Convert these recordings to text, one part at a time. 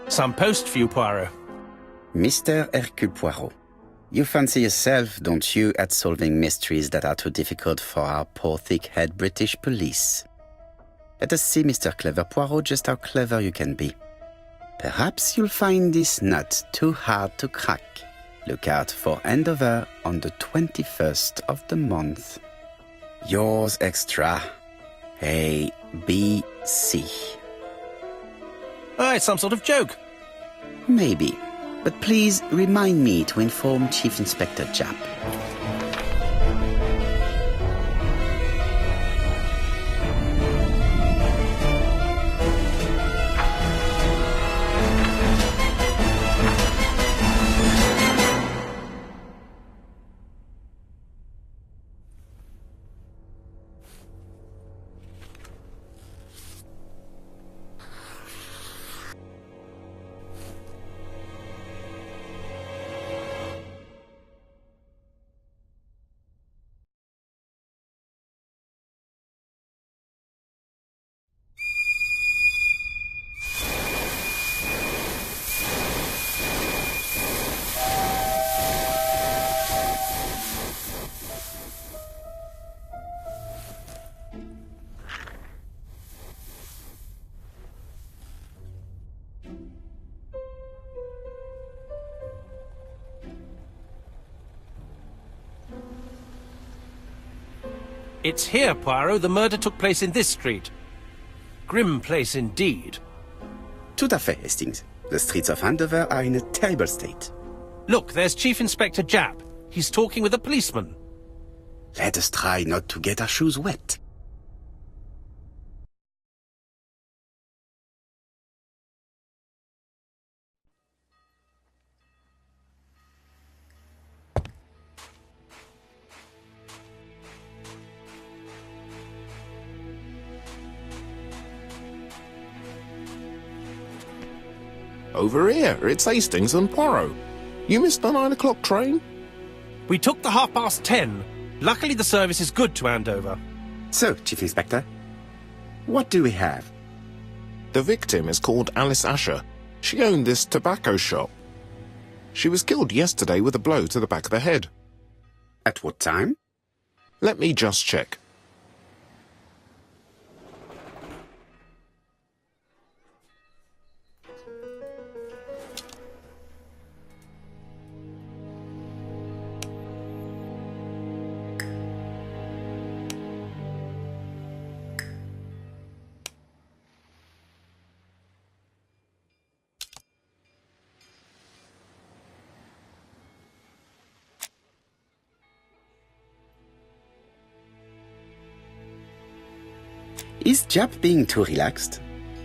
Some post for you, Poirot. Mr. Hercule Poirot, you fancy yourself, don't you, at solving mysteries that are too difficult for our poor thick-head British police. Let us see, Mr. Clever Poirot, just how clever you can be. Perhaps you'll find this nut too hard to crack. Look out for Andover on the 21st of the month. Yours extra, A, B, C. Oh, it's some sort of joke. Maybe, but please remind me to inform Chief Inspector Japp. It's here, Poirot. The murder took place in this street. Grim place indeed. Tout à fait, Hastings. The streets of Andover are in a terrible state. Look, there's Chief Inspector Japp. He's talking with a policeman. Let us try not to get our shoes wet. Over here, it's Hastings and Poirot. You missed the 9 o'clock train? We took the 10:30. Luckily the service is good to Andover. So, Chief Inspector, what do we have? The victim is called Alice Asher. She owned this tobacco shop. She was killed yesterday with a blow to the back of the head. At what time? Let me just check. Is Japp being too relaxed?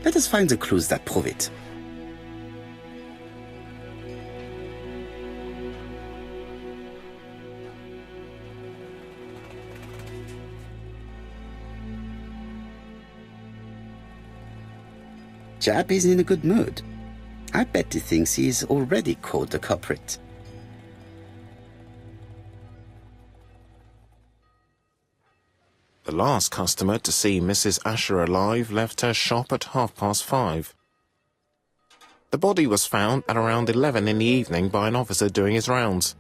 Let us find the clues that prove it. Japp is in a good mood. I bet he thinks he's already caught the culprit. The last customer to see Mrs. Asher alive left her shop at 5:30. The body was found at around 11 in the evening by an officer doing his rounds.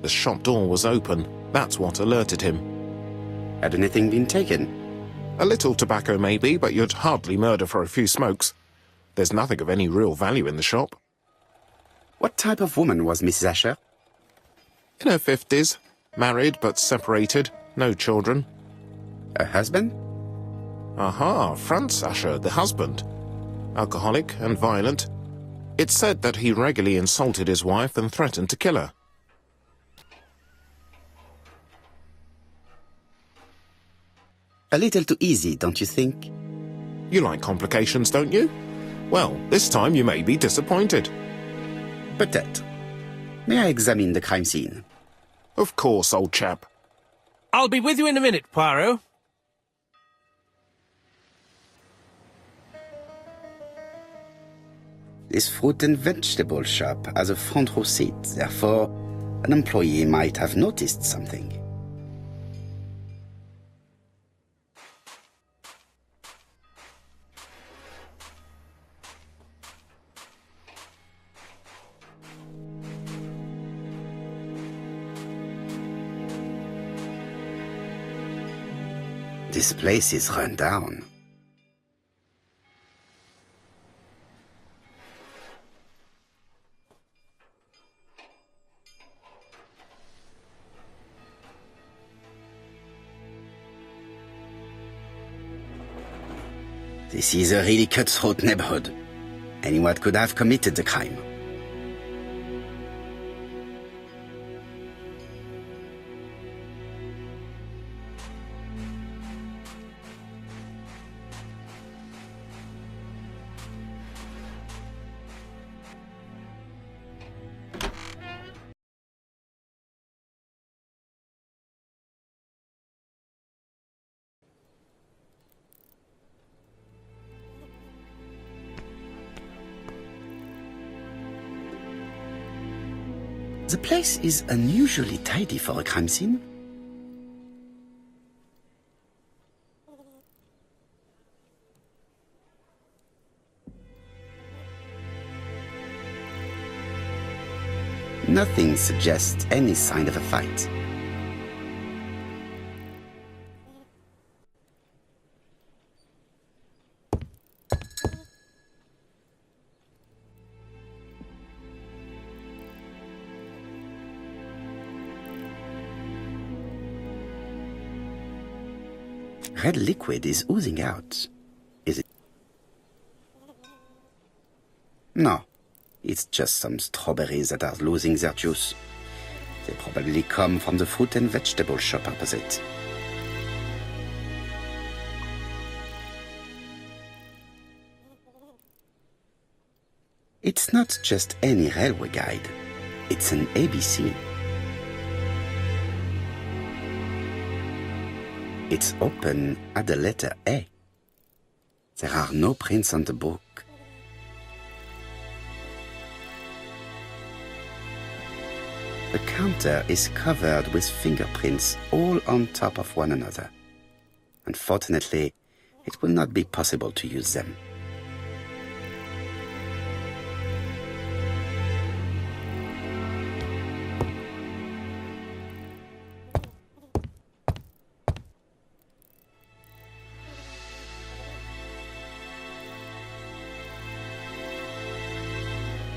The shop door was open. That's what alerted him. Had anything been taken? A little tobacco maybe, but you'd hardly murder for a few smokes. There's nothing of any real value in the shop. What type of woman was Mrs. Asher? In her 50s, married but separated, no children. Her husband? Aha, Franz Asher, the husband. Alcoholic and violent. It's said that he regularly insulted his wife and threatened to kill her. A little too easy, don't you think? You like complications, don't you? Well, this time you may be disappointed. Peut-être. May I examine the crime scene? Of course, old chap. I'll be with you in a minute, Poirot. This fruit and vegetable shop has a front row seat, therefore an employee might have noticed something. This place is run down. This is a really cutthroat neighborhood. Anyone could have committed the crime. The place is unusually tidy for a crime scene. Nothing suggests any sign of a fight. Red liquid is oozing out. Is it? No, it's just some strawberries that are losing their juice. They probably come from the fruit and vegetable shop opposite. It's not just any railway guide. It's an ABC. It's open at the letter A. There are no prints on the book. The counter is covered with fingerprints all on top of one another. Unfortunately, it will not be possible to use them.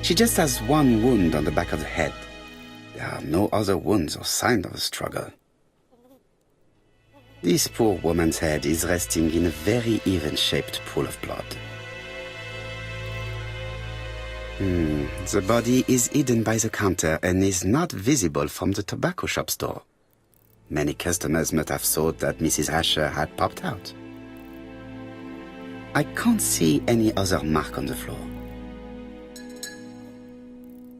She just has one wound on the back of the head. There are no other wounds or signs of a struggle. This poor woman's head is resting in a very even-shaped pool of blood. The body is hidden by the counter and is not visible from the tobacco shop's door. Many customers must have thought that Mrs. Asher had popped out. I can't see any other mark on the floor.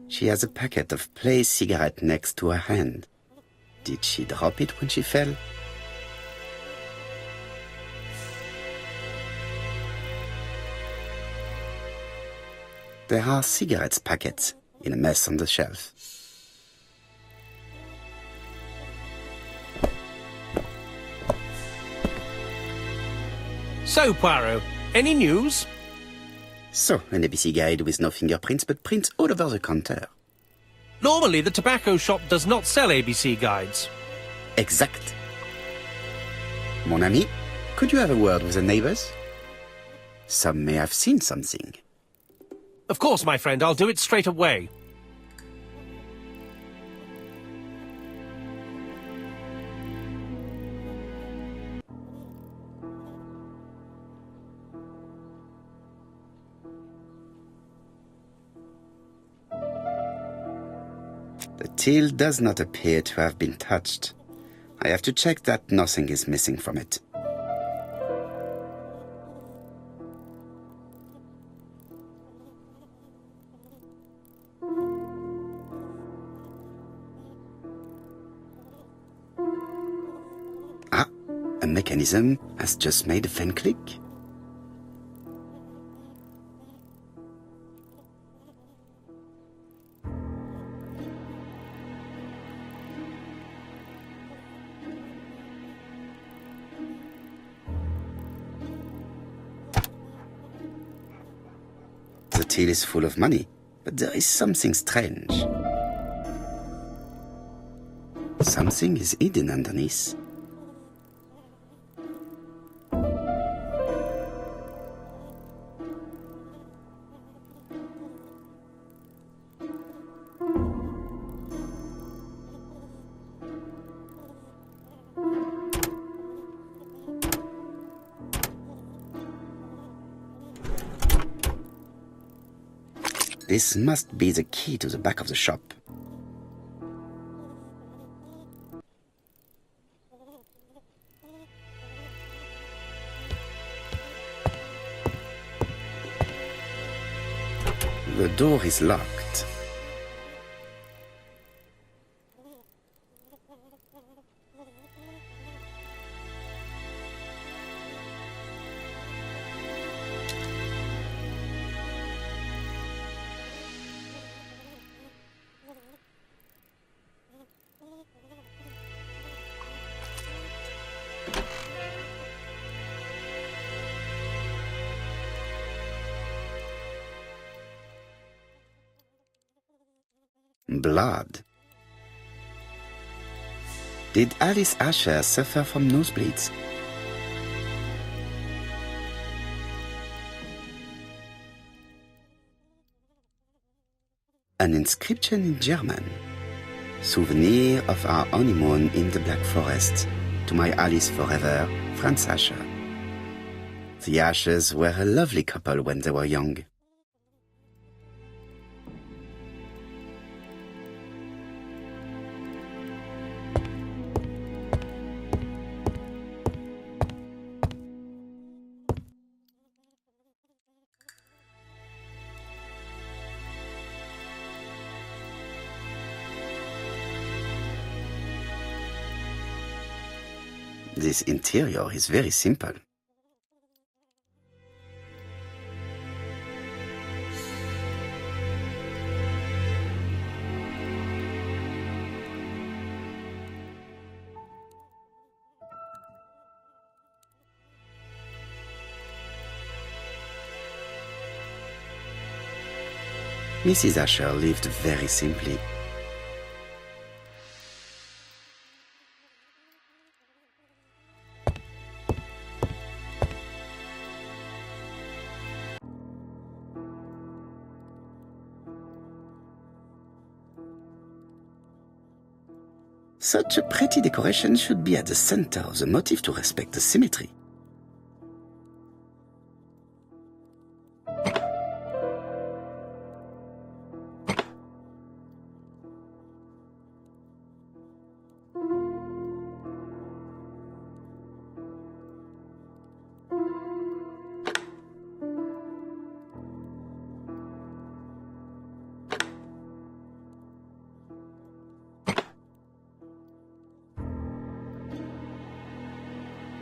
She has a packet of Play cigarette next to her hand. Did she drop it when she fell? There are cigarettes packets in a mess on the shelf. So, Poirot, any news? So, an ABC guide with no fingerprints, but prints all over the counter. Normally, the tobacco shop does not sell ABC guides. Exact. Mon ami, could you have a word with the neighbors? Some may have seen something. Of course, my friend, I'll do it straight away. The till does not appear to have been touched. I have to check that nothing is missing from it. Ah, a mechanism has just made a fan click. The till is full of money, but there is something strange. Something is hidden underneath. This must be the key to the back of the shop. The door is locked. Blood. Did Alice Asher suffer from nosebleeds? An inscription in German. Souvenir of our honeymoon in the Black Forest. To my Alice forever, Franz Asher. The Ashers were a lovely couple when they were young. This interior is very simple. Mrs. Asher lived very simply. Such a pretty decoration should be at the center of the motif to respect the symmetry.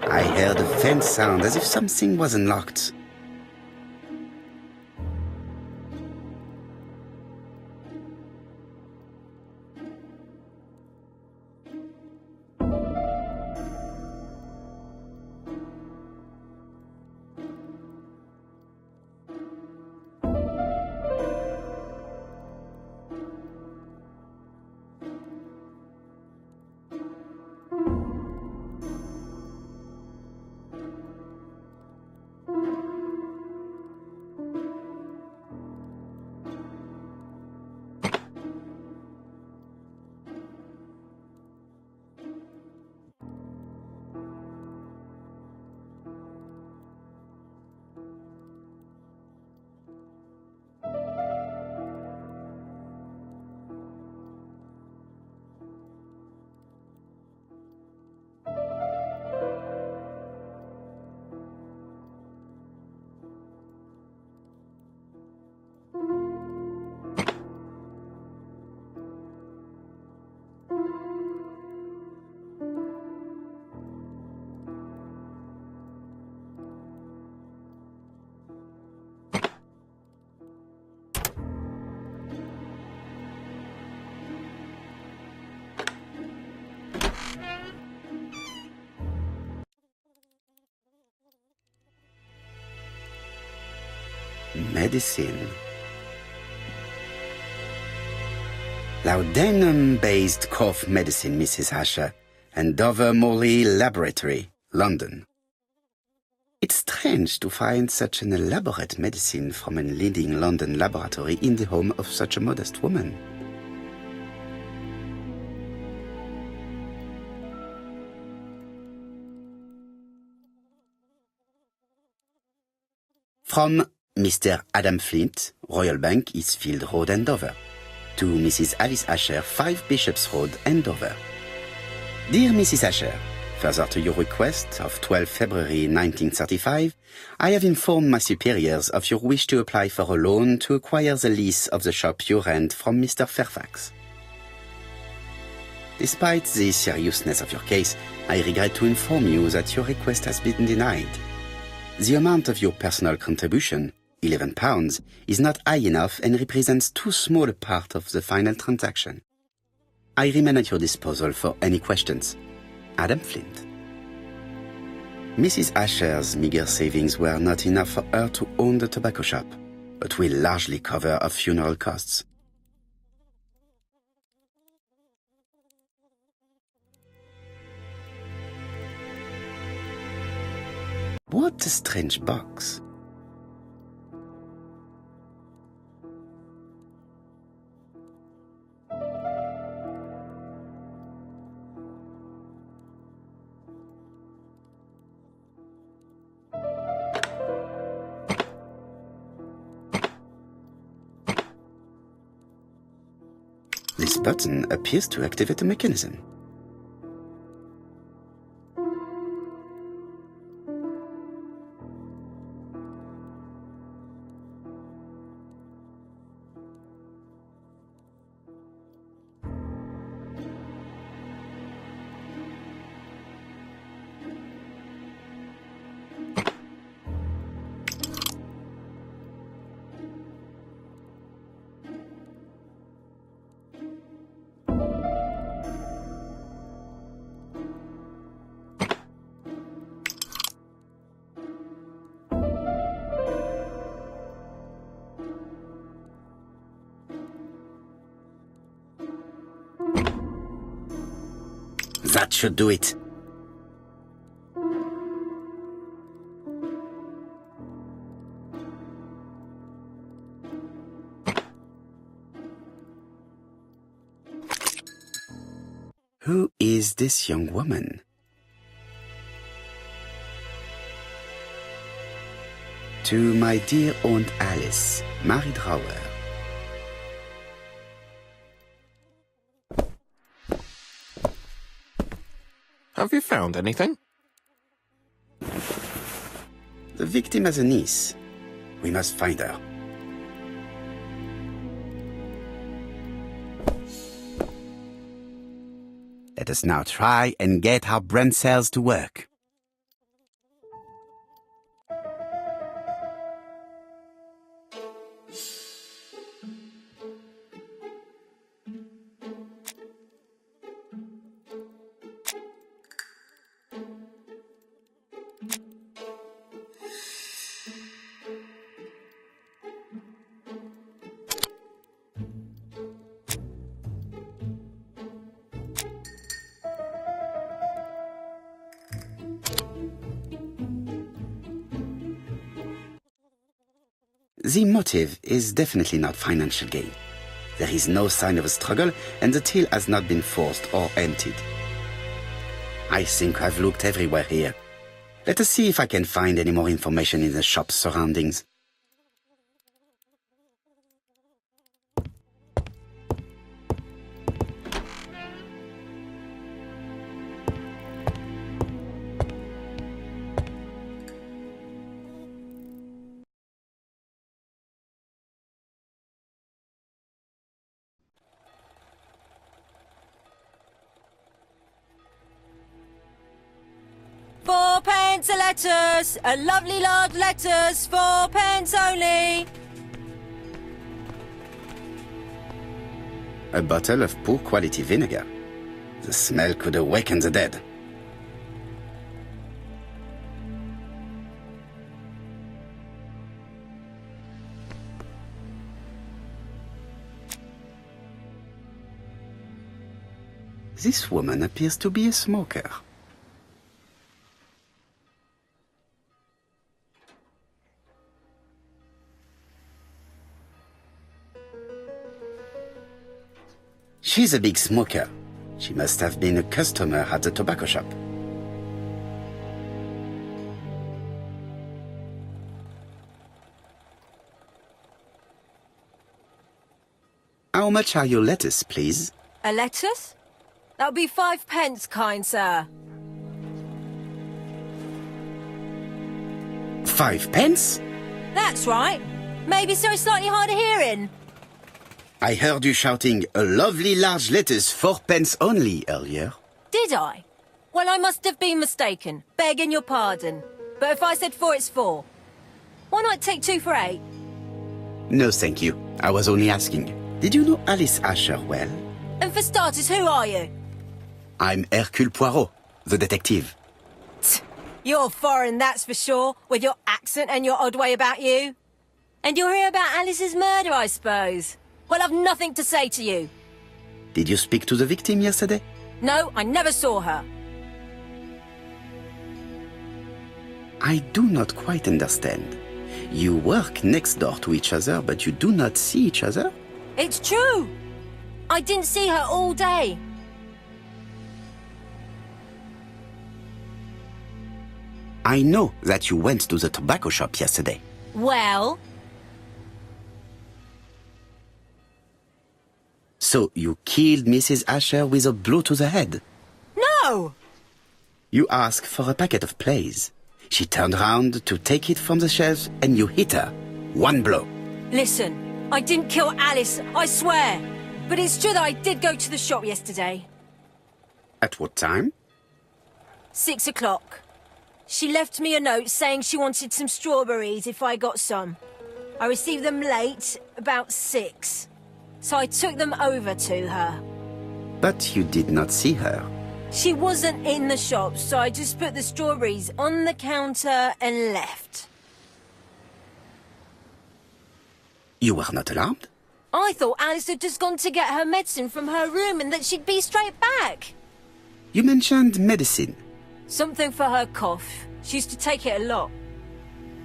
I heard a faint sound as if something was unlocked. Medicine. Laudanum-based cough medicine, Mrs. Asher, Andover Morley Laboratory, London. It's strange to find such an elaborate medicine from a leading London laboratory in the home of such a modest woman. From Mr. Adam Flint, Royal Bank, Eastfield Road, Andover. To Mrs. Alice Asher, 5 Bishops Road, Andover. Dear Mrs. Asher, further to your request of 12 February 1935, I have informed my superiors of your wish to apply for a loan to acquire the lease of the shop you rent from Mr. Fairfax. Despite the seriousness of your case, I regret to inform you that your request has been denied. The amount of your personal contribution, £11, is not high enough and represents too small a part of the final transaction. I remain at your disposal for any questions. Adam Flint. Mrs. Asher's meager savings were not enough for her to own the tobacco shop, but will largely cover her funeral costs. What a strange box. This button appears to activate the mechanism. That should do it. Who is this young woman? To my dear Aunt Alice, married Rower. Have you found anything? The victim has a niece. We must find her. Let us now try and get our brain cells to work. The motive is definitely not financial gain. There is no sign of a struggle, and the till has not been forced or emptied. I think I've looked everywhere here. Let us see if I can find any more information in the shop's surroundings. £4 a lettuce, a lovely large lettuce, 4 pence only. A bottle of poor quality vinegar. The smell could awaken the dead. This woman appears to be a smoker. She's a big smoker. She must have been a customer at the tobacco shop. How much are your lettuce, please? A lettuce? That'll be 5 pence, kind sir. 5 pence? That's right. Maybe so it's slightly hard of hearing. I heard you shouting a lovely large lettuce 4 pence only earlier. Did I? Well, I must have been mistaken. Begging your pardon. But if I said 4, it's 4. Why not take 2 for 8? No, thank you. I was only asking. Did you know Alice Asher well? And for starters, who are you? I'm Hercule Poirot, the detective. You're foreign, that's for sure, with your accent and your odd way about you. And you're here about Alice's murder, I suppose. Well, I've nothing to say to you. Did you speak to the victim yesterday? No, I never saw her. I do not quite understand. You work next door to each other, but you do not see each other? It's true. I didn't see her all day. I know that you went to the tobacco shop yesterday. Well? So you killed Mrs. Asher with a blow to the head? No! You asked for a packet of plays. She turned around to take it from the shelf and you hit her. 1 blow. Listen, I didn't kill Alice, I swear. But it's true that I did go to the shop yesterday. At what time? 6 o'clock. She left me a note saying she wanted some strawberries if I got some. I received them late, about 6. So I took them over to her. But you did not see her. She wasn't in the shop, so I just put the strawberries on the counter and left. You were not alarmed? I thought Alice had just gone to get her medicine from her room and that she'd be straight back. You mentioned medicine. Something for her cough. She used to take it a lot.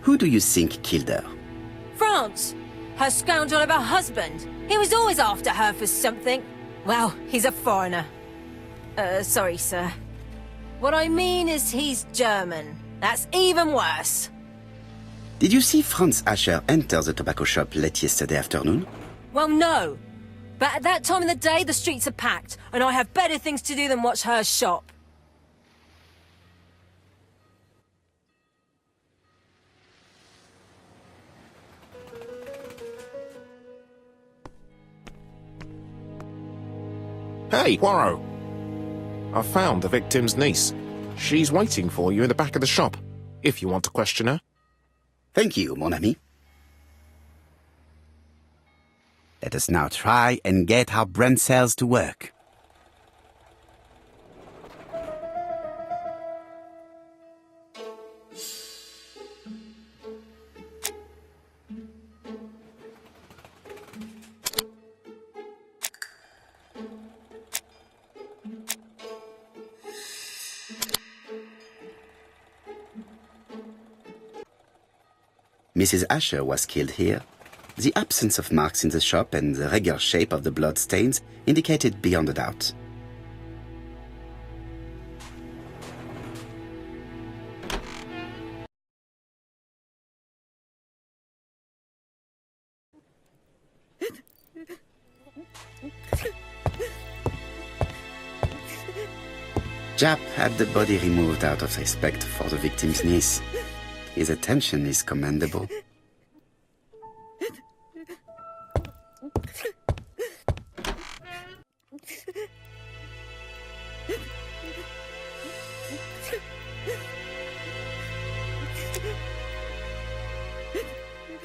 Who do you think killed her? France. Her scoundrel of a husband. He was always after her for something. Well, he's a foreigner. Sorry, sir. What I mean is he's German. That's even worse. Did you see Franz Asher enter the tobacco shop late yesterday afternoon? Well, no. But at that time of the day, the streets are packed, and I have better things to do than watch her shop. Hey, Poirot. I found the victim's niece. She's waiting for you in the back of the shop, if you want to question her. Thank you, mon ami. Let us now try and get our brain cells to work. Mrs. Asher was killed here. The absence of marks in the shop and the regular shape of the blood stains indicated beyond a doubt. Jap had the body removed out of respect for the victim's niece. His attention is commendable.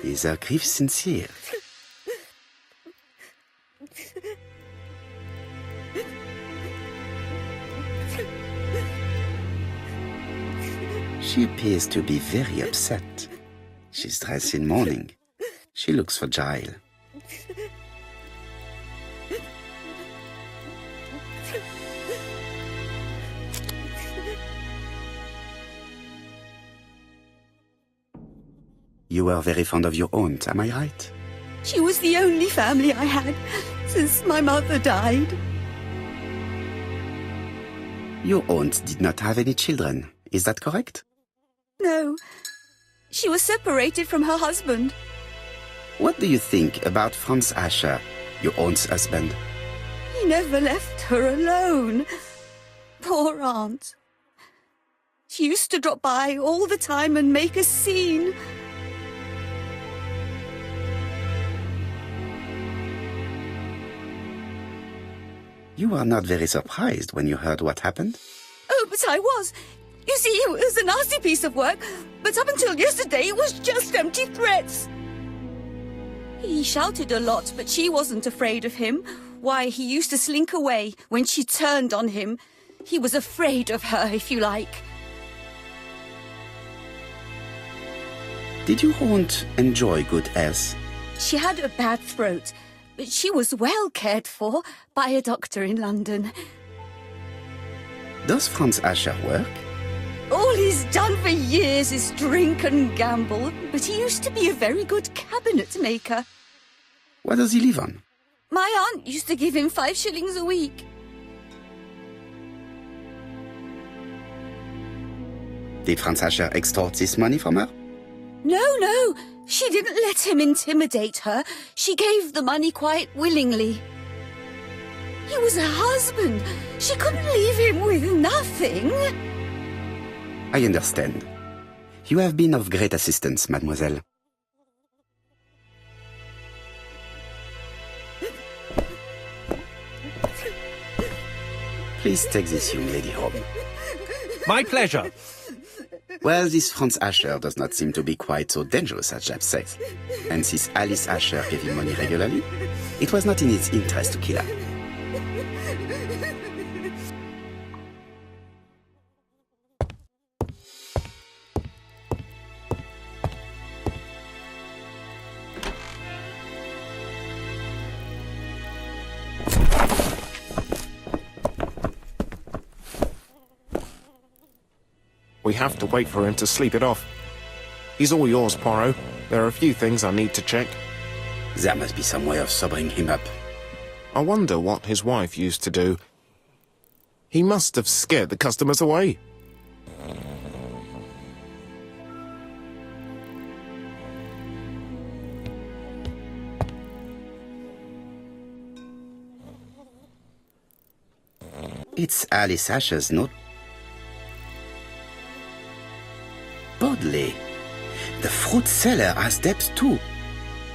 Is her grief sincere? She appears to be very upset. She's dressed in mourning. She looks fragile. You were very fond of your aunt, am I right? She was the only family I had since my mother died. Your aunt did not have any children, is that correct? No, she was separated from her husband. What do you think about Franz Asher? Your aunt's husband. He never left her alone. Poor aunt. She used to drop by all the time and make a scene. You were not very surprised when you heard what happened? Oh, but I was. You see, it was a nasty piece of work, but up until yesterday it was just empty threats. He shouted a lot, but she wasn't afraid of him. Why, he used to slink away when she turned on him. He was afraid of her, if you like. Did your aunt enjoy good health? She had a bad throat, but she was well cared for by a doctor in London. Does Franz Asher work? All he's done for years is drink and gamble, but he used to be a very good cabinet maker. What does he live on? My aunt used to give him 5 shillings a week. Did Franz Asher extort this money from her? No, she didn't let him intimidate her. She gave the money quite willingly. He was her husband. She couldn't leave him with nothing. I understand. You have been of great assistance, mademoiselle. Please take this young lady home. My pleasure. Well, this Franz Asher does not seem to be quite so dangerous as Jap says. And since Alice Asher gave him money regularly, it was not in his interest to kill her. We have to wait for him to sleep it off. He's all yours, Poirot. There are a few things I need to check. There must be some way of sobering him up. I wonder what his wife used to do. He must have scared the customers away. It's Alice Asher's note. Bodley. The fruit seller has debts too.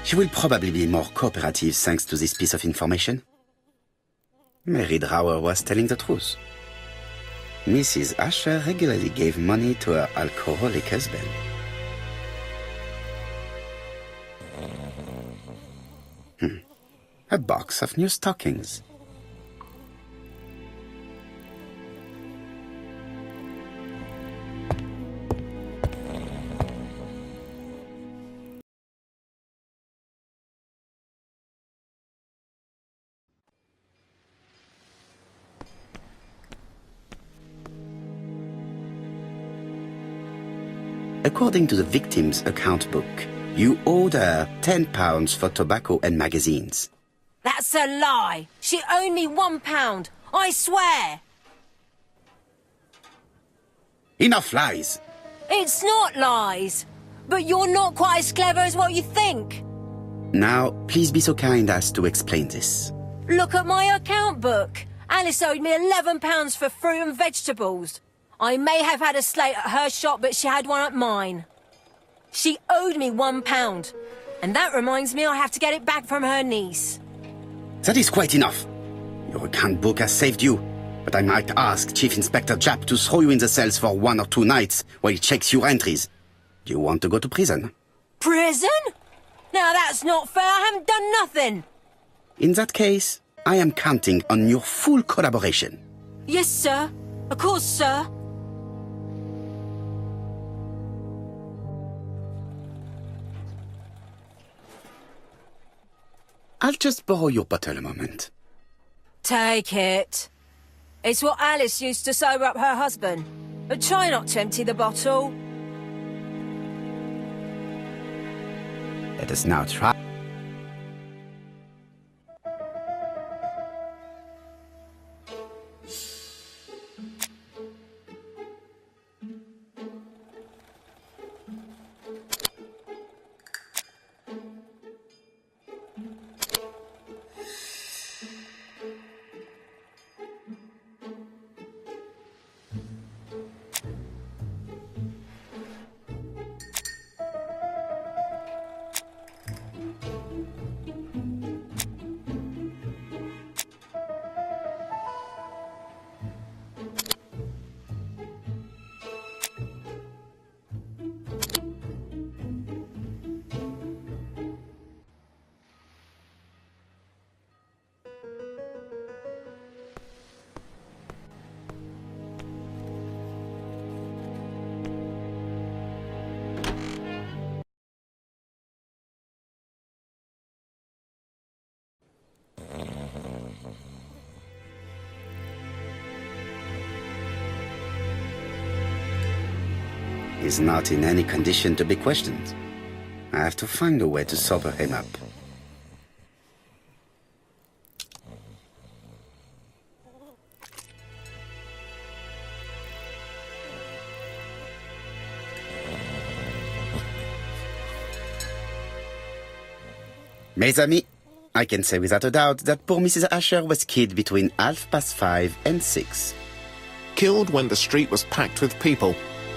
She will probably be more cooperative thanks to this piece of information. Mary Drower was telling the truth. Mrs. Asher regularly gave money to her alcoholic husband. A box of new stockings. According to the victim's account book, you owed her £10 for tobacco and magazines. That's a lie. She owed me £1. I swear. Enough lies! It's not lies. But you're not quite as clever as what you think. Now, please be so kind as to explain this. Look at my account book. Alice owed me £11 for fruit and vegetables. I may have had a slate at her shop, but she had one at mine. She owed me £1. And that reminds me I have to get it back from her niece. That is quite enough. Your account book has saved you, but I might ask Chief Inspector Japp to throw you in the cells for 1 or 2 nights while he checks your entries. Do you want to go to prison? Prison? Now that's not fair. I haven't done nothing. In that case, I am counting on your full collaboration. Yes, sir. Of course, sir. I'll just borrow your bottle a moment. Take it. It's what Alice used to sober up her husband. But try not to empty the bottle. Let us now try. He's not in any condition to be questioned. I have to find a way to sober him up. Mes amis, I can say without a doubt that poor Mrs. Asher was killed between 5:30 and 6. Killed when the street was packed with people.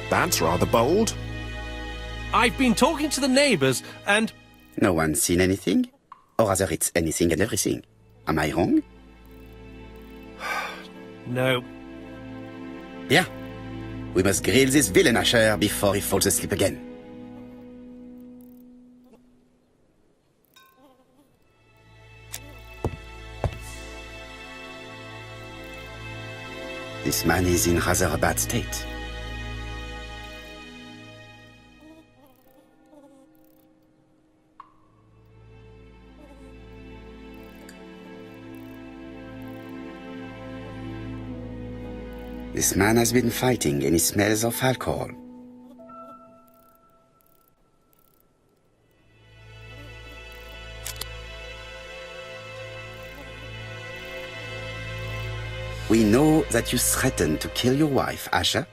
That's rather bold. I've been talking to the neighbours, and... No one's seen anything? Or rather, it's anything and everything. Am I wrong? No. Yeah. We must grill this villain Asher before he falls asleep again. This man is in rather a bad state. This man has been fighting and he smells of alcohol. We know that you threatened to kill your wife, Asher.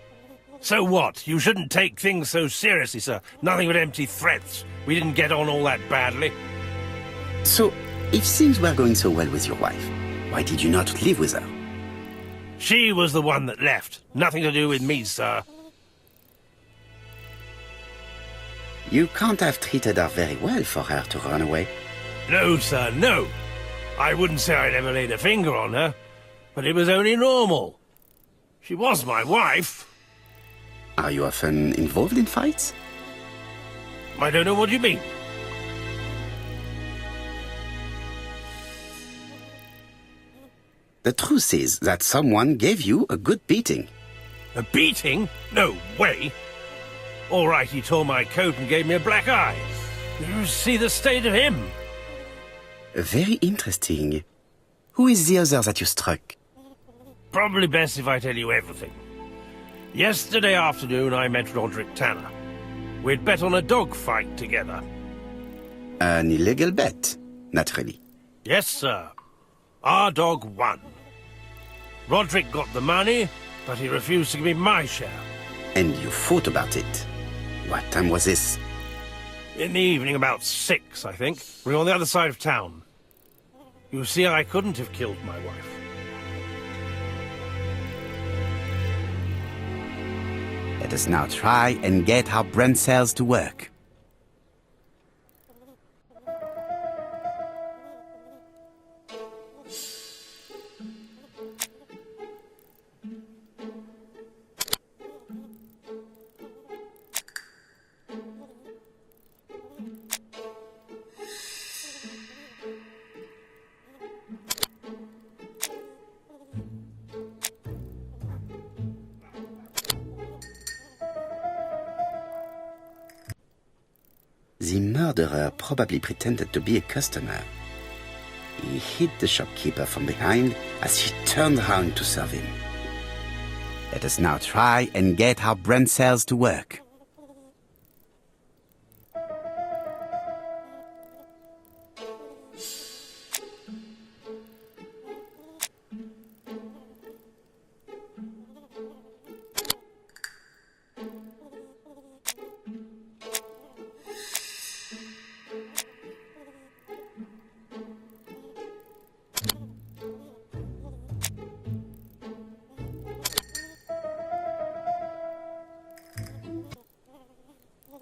So what? You shouldn't take things so seriously, sir. Nothing but empty threats. We didn't get on all that badly. So, if things were going so well with your wife, why did you not live with her? She was the one that left. Nothing to do with me, sir. You can't have treated her very well for her to run away. No, sir, no. I wouldn't say I'd ever laid a finger on her, but it was only normal. She was my wife. Are you often involved in fights? I don't know what you mean. The truth is that someone gave you a good beating. A beating? No way. All right, he tore my coat and gave me a black eye. You see the state of him? Very interesting. Who is the other that you struck? Probably best if I tell you everything. Yesterday afternoon, I met Roderick Tanner. We'd bet on a dog fight together. An illegal bet, naturally. Yes, sir. Our dog won. Roderick got the money, but he refused to give me my share. And you fought about it. What time was this? In the evening, about 6, I think. We were on the other side of town. You see, I couldn't have killed my wife. Let us now try and get our brain cells to work. The murderer probably pretended to be a customer. He hit the shopkeeper from behind as he turned around to serve him. Let us now try and get our brain cells to work.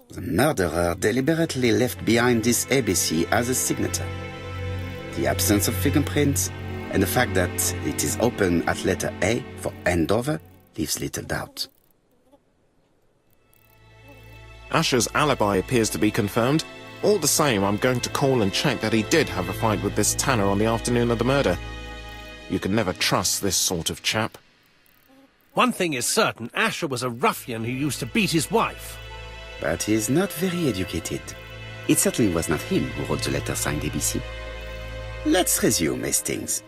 The murderer deliberately left behind this ABC as a signature. The absence of fingerprints and the fact that it is open at letter A for Andover leaves little doubt. Asher's alibi appears to be confirmed. All the same, I'm going to call and check that he did have a fight with this Tanner on the afternoon of the murder. You can never trust this sort of chap. One thing is certain, Asher was a ruffian who used to beat his wife. But he is not very educated. It certainly was not him who wrote the letter signed ABC. Let's resume, Hastings.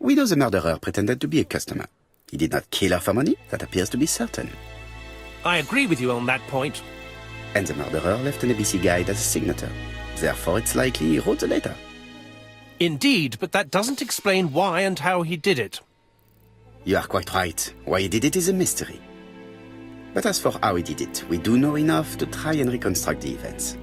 We know the murderer pretended to be a customer. He did not kill her for money, that appears to be certain. I agree with you on that point. And the murderer left an ABC guide as a signature. Therefore, it's likely he wrote the letter. Indeed, but that doesn't explain why and how he did it. You are quite right. Why he did it is a mystery. But as for how he did it, we do know enough to try and reconstruct the events.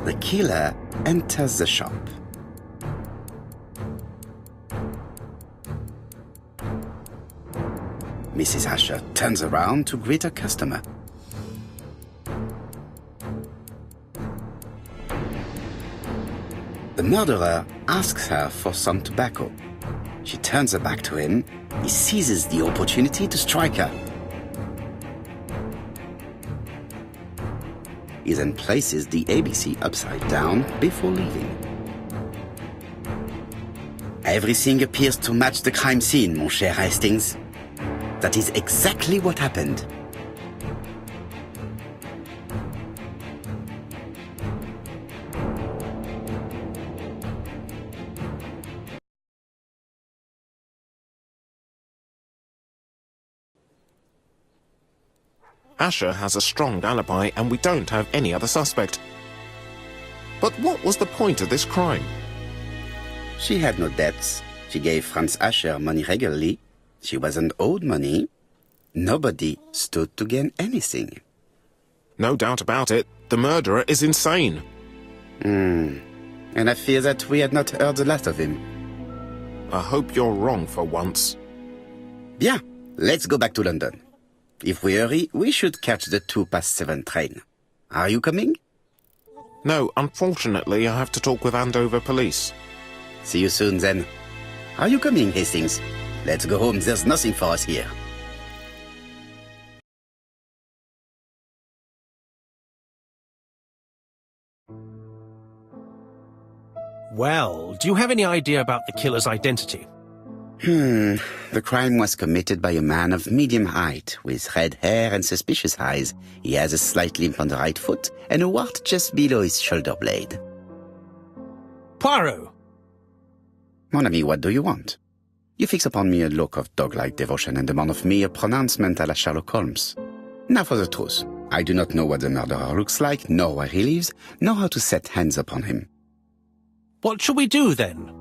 The killer enters the shop. Mrs. Asher turns around to greet her customer. The murderer asks her for some tobacco. She turns her back to him. He seizes the opportunity to strike her. He then places the ABC upside down before leaving. Everything appears to match the crime scene, mon cher Hastings. That is exactly what happened. Asher has a strong alibi and we don't have any other suspect. But what was the point of this crime? She had no debts. She gave Franz Asher money regularly. She wasn't owed money. Nobody stood to gain anything. No doubt about it, the murderer is insane. And I fear that we had not heard the last of him. I hope you're wrong for once. Bien, let's go back to London. If we hurry, we should catch the 7:02 train. Are you coming? No, unfortunately, I have to talk with Andover police. See you soon, then. Are you coming, Hastings? Let's go home. There's nothing for us here. Well, do you have any idea about the killer's identity? The crime was committed by a man of medium height, with red hair and suspicious eyes. He has a slight limp on the right foot and a wart just below his shoulder blade. Poirot! Mon ami, what do you want? You fix upon me a look of dog-like devotion and demand of me a pronouncement à la Sherlock Holmes. Now for the truth. I do not know what the murderer looks like, nor where he lives, nor how to set hands upon him. What shall we do, then?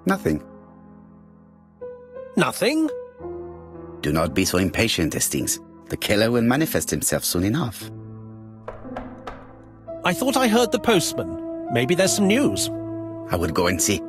Nothing. Nothing? Do not be so impatient, Hastings. The killer will manifest himself soon enough. I thought I heard the postman. Maybe there's some news. I will go and see.